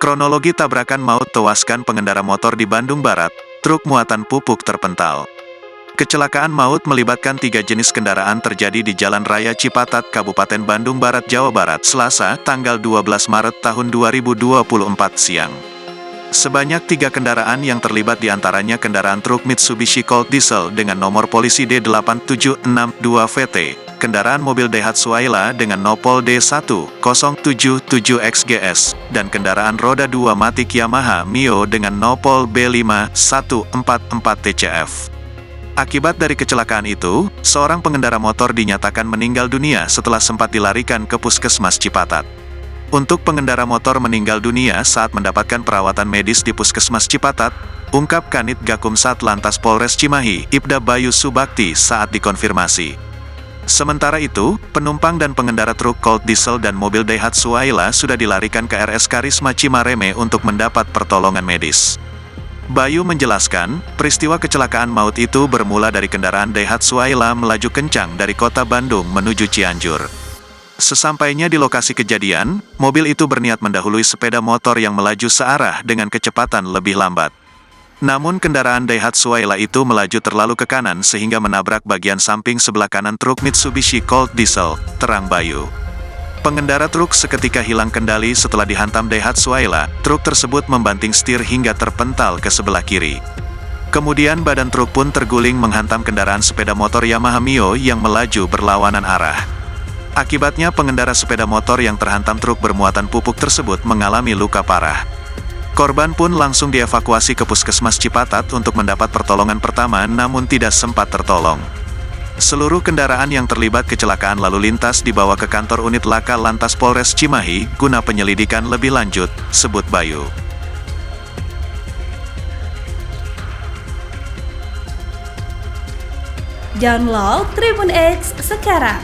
Kronologi tabrakan maut tewaskan pengendara motor di Bandung Barat, truk muatan pupuk terpental. Kecelakaan maut melibatkan 3 jenis kendaraan terjadi di Jalan Raya Cipatat, Kabupaten Bandung Barat, Jawa Barat, Selasa, tanggal 12 Maret tahun 2024 siang. Sebanyak 3 kendaraan yang terlibat diantaranya kendaraan truk Mitsubishi Colt Diesel dengan nomor polisi D8762VT, kendaraan mobil Daihatsu Ayla dengan nopol D1077XGS, dan kendaraan roda 2 Matic Yamaha Mio dengan nopol B5144TCF. Akibat dari kecelakaan itu, seorang pengendara motor dinyatakan meninggal dunia setelah sempat dilarikan ke Puskesmas Cipatat. Untuk pengendara motor meninggal dunia saat mendapatkan perawatan medis di Puskesmas Cipatat, ungkap Kanit Gakum Satlantas Polres Cimahi, Ibda Bayu Subakti saat dikonfirmasi. Sementara itu, penumpang dan pengendara truk Colt Diesel dan mobil Daihatsu Ayla sudah dilarikan ke RS Karisma Cimareme untuk mendapat pertolongan medis. Bayu menjelaskan, peristiwa kecelakaan maut itu bermula dari kendaraan Daihatsu Ayla melaju kencang dari kota Bandung menuju Cianjur. Sesampainya di lokasi kejadian, mobil itu berniat mendahului sepeda motor yang melaju searah dengan kecepatan lebih lambat. Namun kendaraan Daihatsu Ayla itu melaju terlalu ke kanan sehingga menabrak bagian samping sebelah kanan truk Mitsubishi Colt Diesel, terang Bayu. Pengendara truk seketika hilang kendali setelah dihantam Daihatsu Ayla, truk tersebut membanting setir hingga terpental ke sebelah kiri. Kemudian badan truk pun terguling menghantam kendaraan sepeda motor Yamaha Mio yang melaju berlawanan arah. Akibatnya pengendara sepeda motor yang terhantam truk bermuatan pupuk tersebut mengalami luka parah. Korban pun langsung dievakuasi ke Puskesmas Cipatat untuk mendapat pertolongan pertama namun tidak sempat tertolong. Seluruh kendaraan yang terlibat kecelakaan lalu lintas dibawa ke kantor unit Laka Lantas Polres Cimahi guna penyelidikan lebih lanjut, sebut Bayu. Download Tribun X sekarang,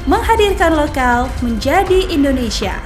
menghadirkan lokal menjadi Indonesia.